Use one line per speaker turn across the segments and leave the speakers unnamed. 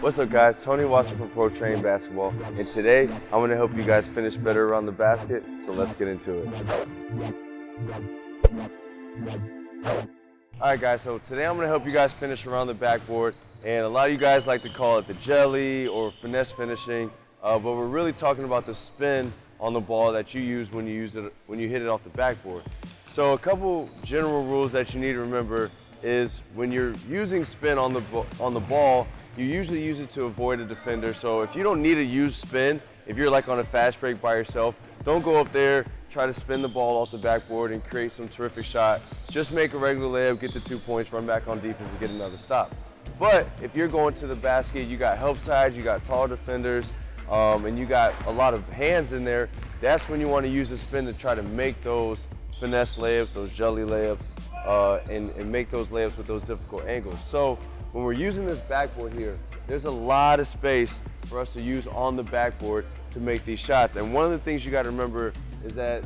What's up guys, Tony Watson from Pro Train Basketball, and today I'm going to help you guys finish better around the basket, so let's get into it. Alright guys, so today I'm going to help you guys finish around the backboard, and a lot of you guys like to call it the jelly or finesse finishing, but we're really talking about the spin on the ball that you use when you hit it off the backboard. So a couple general rules that you need to remember is when you're using spin on the ball, you usually use it to avoid a defender. So if you don't need to use spin, if you're like on a fast break by yourself, don't go up there, try to spin the ball off the backboard and create some terrific shot. Just make a regular layup, get the 2 points, run back on defense and get another stop. But if you're going to the basket, you got help sides, you got tall defenders, and you got a lot of hands in there, that's when you want to use the spin to try to make those finesse layups, those jelly layups, and make those layups with those difficult angles. So when we're using this backboard here, there's a lot of space for us to use on the backboard to make these shots. And one of the things you got to remember is that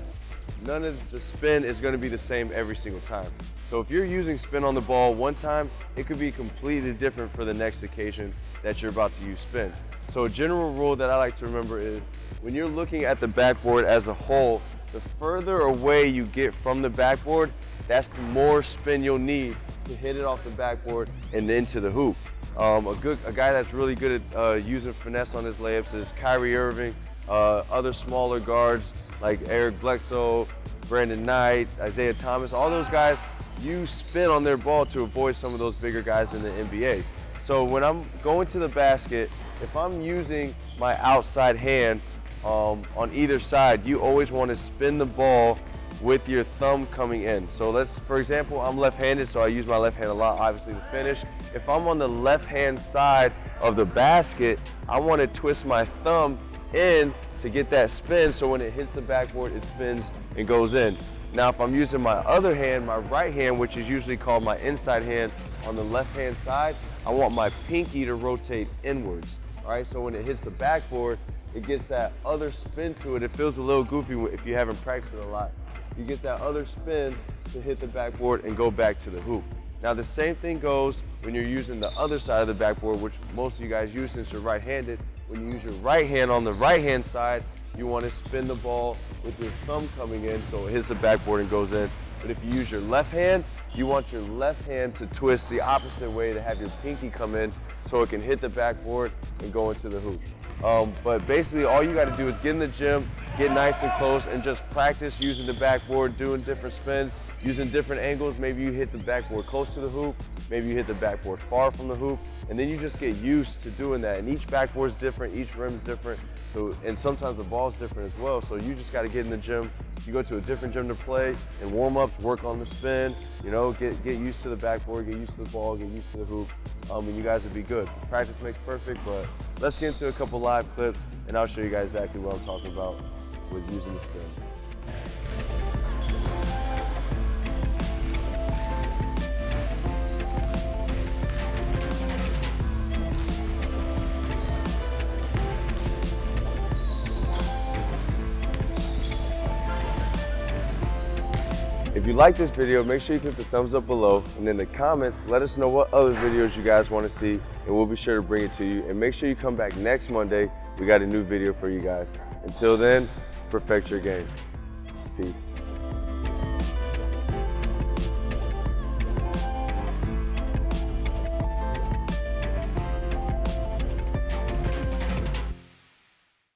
none of the spin is going to be the same every single time. So if you're using spin on the ball one time, it could be completely different for the next occasion that you're about to use spin. So a general rule that I like to remember is when you're looking at the backboard as a whole, the further away you get from the backboard, that's the more spin you'll need to hit it off the backboard and into the hoop. A guy that's really good at using finesse on his layups is Kyrie Irving. Other smaller guards like Eric Bledsoe, Brandon Knight, Isaiah Thomas, all those guys use spin on their ball to avoid some of those bigger guys in the NBA. So when I'm going to the basket, if I'm using my outside hand on either side, you always want to spin the ball with your thumb coming in. So for example, I'm left-handed, so I use my left hand a lot, obviously, to finish. If I'm on the left-hand side of the basket, I want to twist my thumb in to get that spin, so when it hits the backboard, it spins and goes in. Now, if I'm using my other hand, my right hand, which is usually called my inside hand, on the left-hand side, I want my pinky to rotate inwards. All right, so when it hits the backboard, it gets that other spin to it. It feels a little goofy if you haven't practiced it a lot. You get that other spin to hit the backboard and go back to the hoop. Now the same thing goes when you're using the other side of the backboard, which most of you guys use since you're right-handed. When you use your right hand on the right-hand side, you want to spin the ball with your thumb coming in so it hits the backboard and goes in. But if you use your left hand, you want your left hand to twist the opposite way to have your pinky come in so it can hit the backboard and go into the hoop. But basically all you got to do is get in the gym, get nice and close, and just practice using the backboard, doing different spins, using different angles. Maybe you hit the backboard close to the hoop, maybe you hit the backboard far from the hoop, and then you just get used to doing that. And each backboard is different, each rim is different, and sometimes the ball is different as well. So you just got to get in the gym. You go to a different gym to play, and warm-ups, work on the spin, you know, get used to the backboard, get used to the ball, get used to the hoop, and you guys will be good. Practice makes perfect, but let's get into a couple live clips, and I'll show you guys exactly what I'm talking about with using the spin. If you like this video, make sure you click the thumbs up below, and in the comments, let us know what other videos you guys want to see, and we'll be sure to bring it to you. And make sure you come back next Monday. We got a new video for you guys. Until then, perfect your game. Peace.